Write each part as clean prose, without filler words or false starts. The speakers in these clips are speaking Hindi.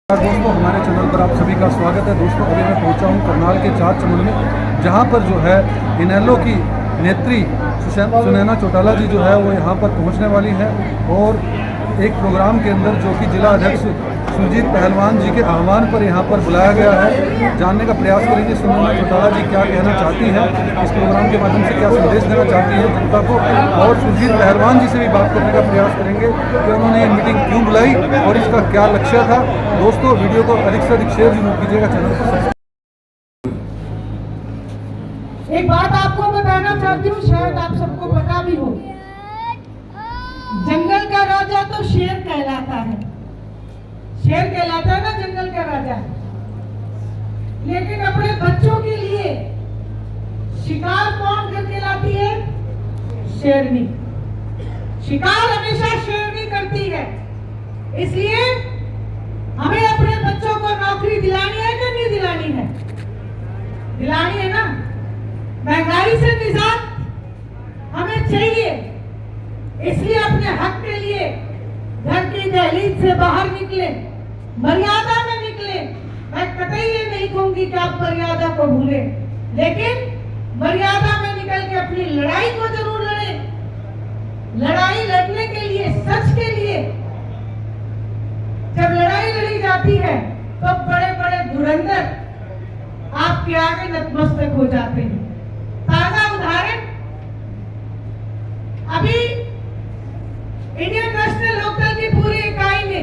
दोस्तों, हमारे चैनल पर आप सभी का स्वागत है। दोस्तों, अभी मैं पहुंचा हूं करनाल के चार चमन में, जहां पर जो है इनेलो की नेत्री सुनैना चौटाला जी जो है वो यहां पर पहुंचने वाली है और एक प्रोग्राम के अंदर जो कि जिला अध्यक्ष सुरजीत पहलवान जी के आह्वान पर यहां पर बुलाया गया है। जानने का प्रयास करेंगे सुनैना चौटाला जी क्या कहना चाहती है, इस प्रोग्राम के माध्यम से क्या संदेश देना चाहती है जनता को, और सुरजीत पहलवान जी से भी बात करने का प्रयास करेंगे कि उन्होंने ये मीटिंग क्यों बुलाई और इसका क्या लक्ष्य था। दोस्तों, वीडियो को अधिक से अधिक शेयर जरूर कीजिएगा, चैनल को सब्सक्राइब। एक बात आपको बताना चाहती हूँ, शायद आप सबको पता भी हो, जंगल का राजा तो शेर कहलाता है। शेर कहलाता है ना जंगल का राजा, लेकिन अपने बच्चों के लिए शिकार कौन करके लाती है? शेरनी। शिकार हमेशा शेरनी करती है। इसलिए हमें अपने बच्चों को नौकरी दिलानी है कि नहीं दिलानी है? दिलानी है ना। महंगाई से निजात हमें चाहिए, इसलिए अपने हक के लिए घर की दहलीज से बाहर निकले, मर्यादा में निकले। मैं कतई ये नहीं कहूंगी कि आप मर्यादा को भूले, लेकिन मर्यादा में निकल के अपनी लड़ाई को जरूर लड़ें। लड़ाई लड़ने के लिए, सच के लिए जब लड़ाई लड़ी जाती है तो बड़े बड़े धुरंधर आपके आगे नतमस्तक हो जाते हैं। ताजा उदाहरण, अभी इंडियन नेशनल लोकदल की पूरी इकाई ने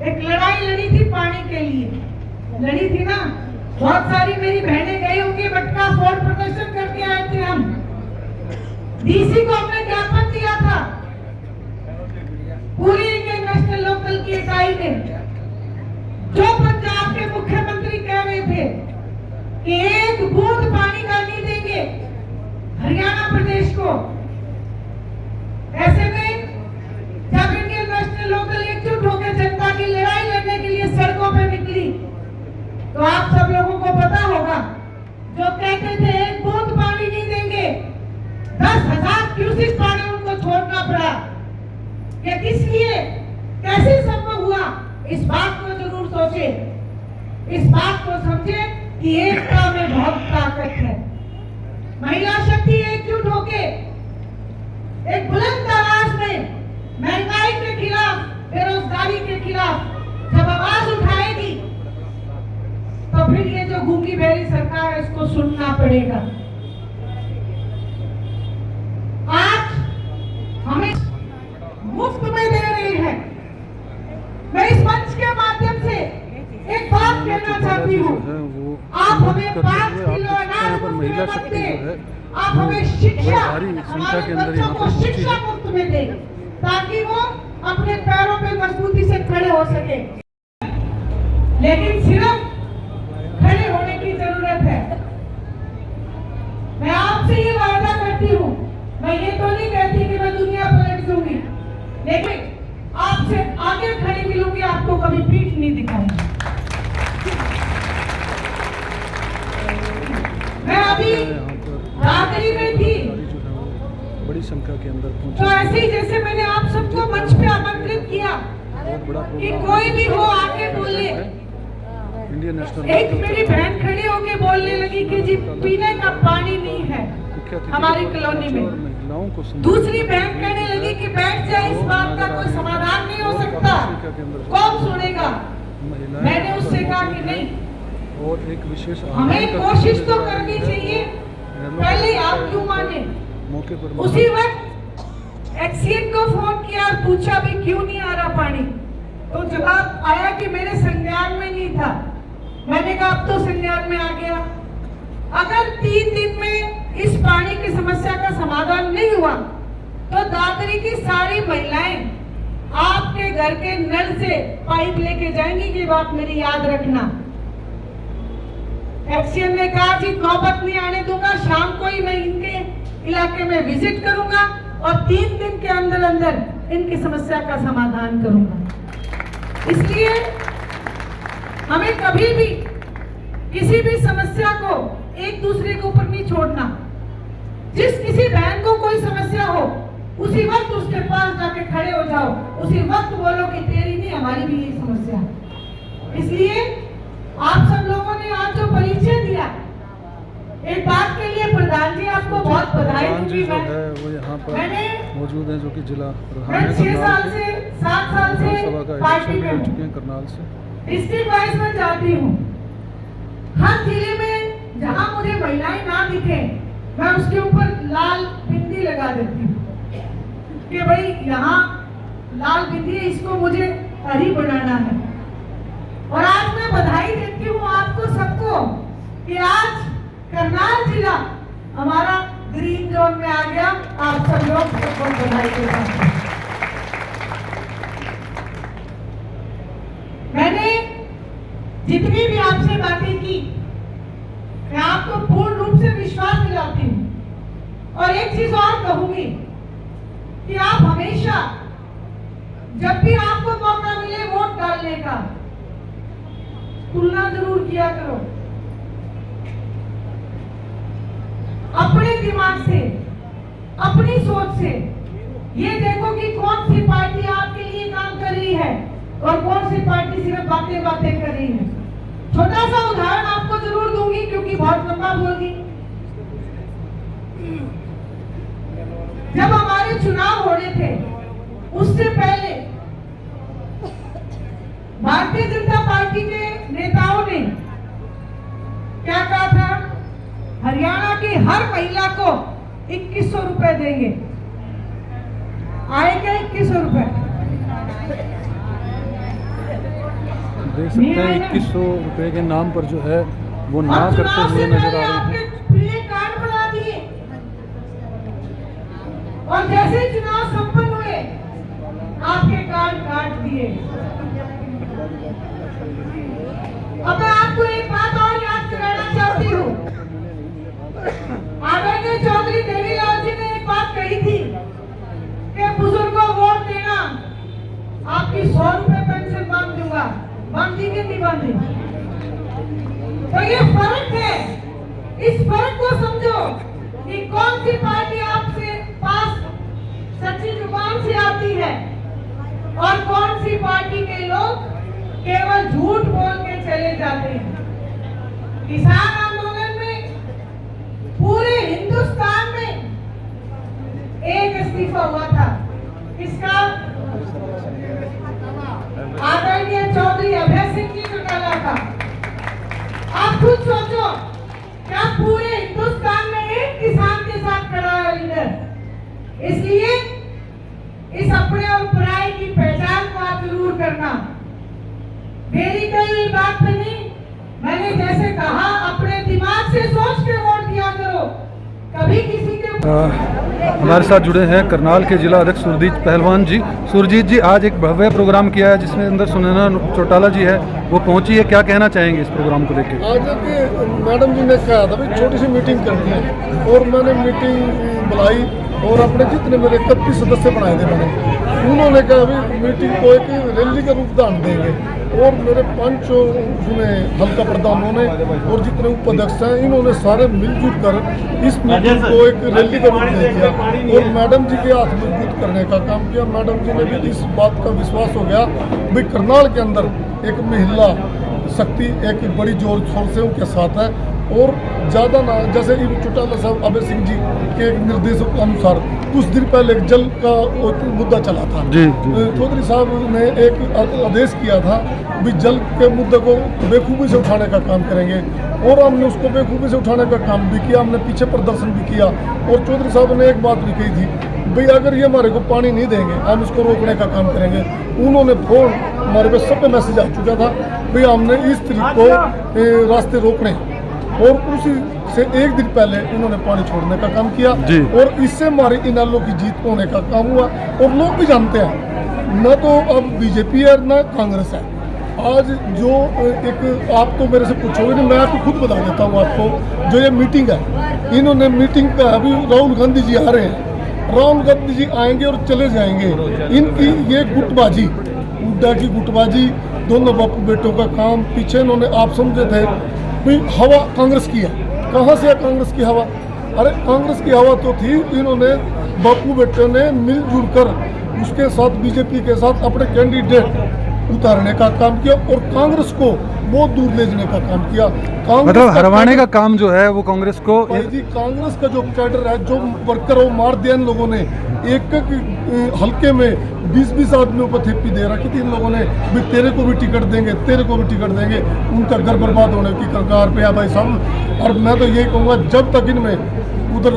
एक लड़ाई लड़ी थी पानी के लिए। लड़ी थी ना, बहुत सारी मेरी बहनें गई होंगी, मटका फोड़ प्रदर्शन करके आए थे हम। डीसी को हमने ज्ञापन दिया था, पूरी इंडियन नेशनल लोकदल की इकाई ने। जो पंजाब के मुख्यमंत्री कह रहे थे कि एक बूंद पानी का नहीं देंगे हरियाणा प्रदेश को, ऐसे में जब इंडियन नेशनल लोकदल एकजुट होकर जनता की लड़ाई लड़ने के लिए सड़कों पर निकली, तो आप सब लोगों को पता होगा, जो कहते थे एक बूंद पानी नहीं देंगे, 10,000 क्यूसेक पानी उनको छोड़ना पड़ा। ये किस लिए, कैसे संभव हुआ? इस बात को जरूर सोचे, इस बात को समझे कि एकता में बहुत ताकत है। महिला शक्ति एकजुट होके एक बुलंद आवाज में महंगाई के खिलाफ, बेरोजगारी के खिलाफ जब आवाज उठाएगी, तो फिर ये जो गूंगी बहरी सरकार है इसको सुनना पड़ेगा। आज हमें मुफ्त में दे रही है। मैं इस मंच के माध्यम से एक बात कहना चाहती हूँ, आप हमें 5 किलो अनाज महिला शक्ति जो है आप हमें शिक्षा, संख्या के अंदर बच्चों को शिक्षा मुफ्त में दें, ताकि वो अपने पैरों पे मजबूती से खड़े हो सके। लेकिन सिर्फ खड़े होने की जरूरत है। मैं आपसे ये वादा करती हूँ, मैं ये तो नहीं कहती कि मैं दुनिया पलट दूंगी, लेकिन आपसे आगे खड़ी मिलूंगी, आपको कभी पीठ नहीं दिखाऊंगी। मैं अभी रात्रि में थी, बड़ी संख्या के अंदर तो ऐसे ही जैसे मैंने आप सबको मंच पे आमंत्रित किया कि कोई भी हो आके बोले। इंडियन नेशनल एक मेरी बहन खड़ी होके बोलने लगी कि जी पीने का पानी नहीं है हमारी कॉलोनी में। दूसरी बहन कहने लगी कि बैठ जाए, इस बात का कोई समाधान नहीं हो सकता, कौन सुनेगा। मैंने उससे कहा कि नहीं, और एक विशेष हमें कोशिश तो करनी चाहिए। पहले आप क्यों माने? मौके पर उसी वक्त एक्सीएन को फोन किया और पूछा भी क्यों नहीं आ रहा पानी, तो जवाब आया कि मेरे संज्ञान में नहीं था। मैंने कहा अब तो संज्ञान में आ गया। अगर 3 दिन में इस पानी की समस्या का समाधान नहीं हुआ, तो दादरी की सारी महिलाएं आपके घर के नल से पाइप लेके जाएंगी। ये बात मेरी याद रखना। एक्सीएन ने कहा जी नौबत नहीं आने दूंगा, शाम को ही मैं इनके इलाके में विजिट करूंगा और 3 दिन के अंदर अंदर इनकी समस्या का समाधान करूंगा। इसलिए हमें कभी भी किसी भी समस्या को एक दूसरे के ऊपर नहीं छोड़ना। जिस किसी बहन को कोई समस्या हो, उसी वक्त उसके पास जाके खड़े हो जाओ, उसी वक्त बोलो कि तेरी नहीं हमारी भी यही समस्या है। इसलिए आप सब लोगों ने आज जो परिचय दिया, एक बात के लिए प्रधान जी आपको बहुत बधाई प्रधान जी दूंगी जो मैं। है वो यहाँ पर मैंने मौजूद हैं, जो कि जिला प्रधान मैं है 6 साल करनाल से के। 7 साल से विधानसभा का पार्टी इलेक्शन में में हूँ। चुके हैं करनाल से। डिस्ट्रिक्ट वाइज में जाती हूँ, हर जिले में जहाँ मुझे महिलाएं ना दिखे मैं उसके ऊपर लाल बिंदी लगा देती हूँ कि भाई यहाँ लाल बिंदी है, इसको मुझे हरी बनाना है। और आज मैं बधाई देती हूँ आपको सबको कि आज करनाल जिला हमारा ग्रीन जोन में आ गया। आप सब लोग सबको बधाई देता हूँ। मैंने जितनी भी आपसे बातें की, मैं आपको पूर्ण रूप से विश्वास दिलाती हूँ। और एक चीज और कहूंगी कि आप हमेशा जब भी आपको मौका मिले वोट डालने का, तुलना जरूर किया करो अपने दिमाग से, अपनी सोच से। ये देखो कि कौन सी पार्टी आपके लिए काम कर रही है और कौन सी पार्टी सिर्फ बातें बातें कर रही है। छोटा सा उदाहरण आपको जरूर दूंगी क्योंकि बहुत लंबा बोलगी। जब हमारे चुनाव होने थे उससे पहले भारतीय जनता पार्टी के नेताओं ने क्या कहा था? हरियाणा की हर महिला को 2100 रुपए देंगे। आएंगे 2100 रुपए? देख सकते हैं 2100 रुपए के नाम पर जो है वो ना करते हुए नजर आ रहे हैं। पीले कार्ड बना दिए और जैसे ही चुनाव संपन्न हुए आपके कार्ड काट दिए। अब मैं आपको एक बात और याद कराना चाहती हूँ। आदरणीय चौधरी देवीलाल जी ने एक बात कही थी कि बुजुर्गों वोट देना, आपकी 100 रुपए पेंशन बांध दूंगा। बांधी के नहीं बांधी? तो ये फर्क है। इस फर्क को समझो कि कौन सी पार्टी आपसे पास सच्ची जुबान से आती है और कौन सी पार्टी के लोग केवल झूठ बोल के चले जाते हैं। किसान आंदोलन में पूरे हिंदुस्तान में एक इस्तीफा हुआ था। किसका? आदरणीय चौधरी अभय सिंह जी चौटाला का। आप खुद सोचो, क्या पूरे हिंदुस्तान में एक किसान के साथ खड़ा है लीडर? इसलिए इस अपने और पराये की पहचान को आप जरूर करना। मेरी कई बात पे नहीं, मैंने जैसे कहा अपने दिमाग से सोच के वोट दिया करो। कभी किसी के हमारे साथ जुड़े हैं करनाल के जिला अध्यक्ष सुरजीत पहलवान जी। सुरजीत जी, आज एक भव्य प्रोग्राम किया है जिसमें अंदर सुनैना चौटाला जी है, वो पहुंची है। क्या कहना चाहेंगे इस प्रोग्राम को लेकर? आज के मैडम जी ने कहा था भाई छोटी सी मीटिंग करनी है और मैंने मीटिंग बुलाई और अपने जितने मेरे 31 सदस्य बनाए थे मैंने, उन्होंने कहा भाई मीटिंग को एक रैली का रूप दान देंगे। और मेरे 5 उसमें हल्का प्रधान होने और जितने उपाध्यक्ष हैं इन्होंने सारे मिलजुल कर इस मीटिंग को एक रैली का रूप दे दिया और मैडम जी के हाथ मजबूत करने का काम किया। मैडम जी ने भी इस बात का विश्वास हो गया भाई करनाल के अंदर एक महिला शक्ति एक बड़ी जोर शोर से उनके साथ है। और ज़्यादा ना, जैसे चौटाला साहब अभय सिंह जी के निर्देशों के अनुसार कुछ दिन पहले जल का मुद्दा चला था। चौधरी साहब ने एक आदेश किया था भी जल के मुद्दे को बेखूबी से उठाने का काम करेंगे और हमने उसको बेखूबी से उठाने का काम भी किया। हमने पीछे प्रदर्शन भी किया और चौधरी साहब ने एक बात भी कही थी भाई अगर ये हमारे को पानी नहीं देंगे हम इसको रोकने का काम करेंगे। उन्होंने फोन हमारे पे सब पे मैसेज आ चुका था भाई हमने इस तरीके को रास्ते रोकने और उसी से एक दिन पहले उन्होंने पानी छोड़ने का काम किया और इससे हमारे इनेलो की जीत होने का काम हुआ। और लोग भी जानते हैं न तो अब बीजेपी है न कांग्रेस है। आज जो एक आप तो मेरे से पूछोगे नहीं, मैं आपको खुद बता देता हूँ आपको। जो ये मीटिंग है इन्होंने मीटिंग का अभी राहुल गांधी जी आ रहे हैं, राहुल गांधी जी आएंगे और चले जाएंगे। इनकी ये गुटबाजी, हुड्डा की गुटबाजी, दोनों बापू बेटों का काम पीछे इन्होंने आप समझे थे भाई हवा कांग्रेस की है। कहाँ से है कांग्रेस की हवा? अरे कांग्रेस की हवा तो थी, इन्होंने बापू बेटे ने मिलजुल कर उसके साथ बीजेपी के साथ अपने कैंडिडेट उतारने का काम किया और कांग्रेस को बहुत दूर ले जाने का काम किया। कांग्रेस मतलब का हरवाने का काम जो है वो कांग्रेस को भाई जी, कांग्रेस का जो कैडर है, जो वर्कर वो मार दिया इन लोगों ने। एक हल्के में 20-20 आदमियों को थेपी दे रखी थी इन लोगों ने, भी तेरे को भी टिकट देंगे, तेरे को भी टिकट देंगे। उनका घर बर्बाद होने की कगार पे है भाई साहब। और मैं तो यही कहूँगा, जब तक इनमें उधर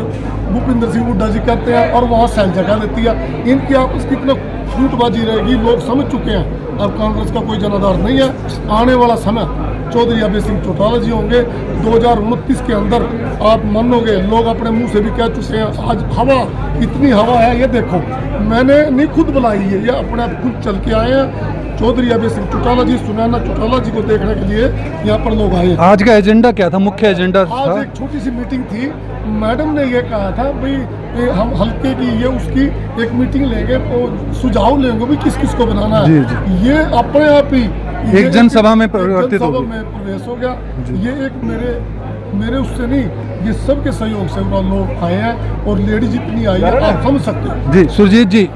भूपिंदर सिंह हुड्डा जी कहते हैं और वहाँ सेल जगह देती है, इनकी आपस की इतना फूटबाजी रहेगी, लोग समझ चुके हैं अब कांग्रेस का कोई जनाधार नहीं है। आने वाला समय चौधरी अभय सिंह चौटाला जी होंगे 2029 के अंदर। आप मानोगे, लोग अपने मुंह से भी कह चुके हैं। आज हवा, इतनी हवा है, ये देखो, मैंने नहीं खुद बुलाई है, ये अपने आप खुद चल के आए हैं। चौधरी अभय सिंह चौटाला जी, सुनैना चौटाला जी को देखने के लिए यहाँ पर लोग आए हैं। आज का एजेंडा क्या था? मुख्य एजेंडा आज था एक छोटी सी मीटिंग थी। मैडम ने ये कहा था भाई हम हल्के की ये उसकी एक मीटिंग लेंगे और सुझाव लेंगे भी किस किस को बनाना है। जी। ये अपने आप ही एक जनसभा में एक परिवर्तित जनसभा होगी। में प्रवेश हो गया। ये एक मेरे उससे नहीं, ये सबके सहयोग से लोग आए हैं और लेडीज इतनी आई है, आप समझ सकते हो। जी सुरजीत जी,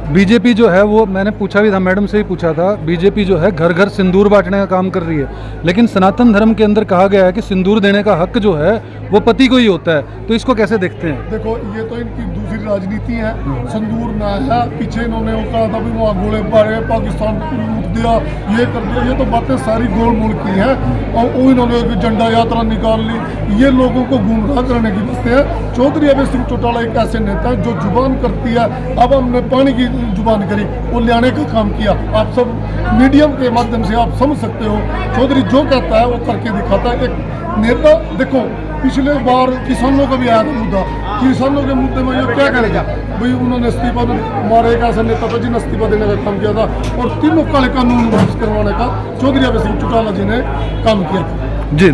बीजेपी जो है वो, मैंने पूछा भी था, मैडम से ही पूछा था, बीजेपी जो है घर घर सिंदूर बांटने का काम कर रही है, लेकिन सनातन धर्म के अंदर कहा गया है कि सिंदूर देने का हक जो है वो पति को ही होता है, तो इसको कैसे देखते हैं? देखो, ये तो इनकी दूसरी राजनीति है। संदूर ना है, पीछे इन्होंने वो कहा था भी वहाँ गोले मारे, पाकिस्तान को लूट दिया, ये कर दिया, ये तो बातें सारी गोल-मोल की हैं। और वो इन्होंने एक झंडा यात्रा निकाल ली, ये लोगों को गुमराह करने की बातें हैं। चौधरी अभय सिंह चौटाला एक ऐसे नेता है जो जुबान करती है। अब हमने पानी की जुबान करी, वो लाने का काम किया। आप सब मीडियम के माध्यम से आप समझ सकते हो, चौधरी जो कहता है वो करके दिखाता है। एक नेता, देखो पिछले बार किसानों का भी आया था मुद्दा, किसानों के मुद्दे में ये क्या करेगा भाई, उन्होंने इस्तीफा मारे, एक ऐसा नेता था जिन्हें इस्तीफा देने का काम किया था और तीनों काले कानून वापस करवाने का चौधरी अभय सिंह चौटाला जी ने काम किया था। जी।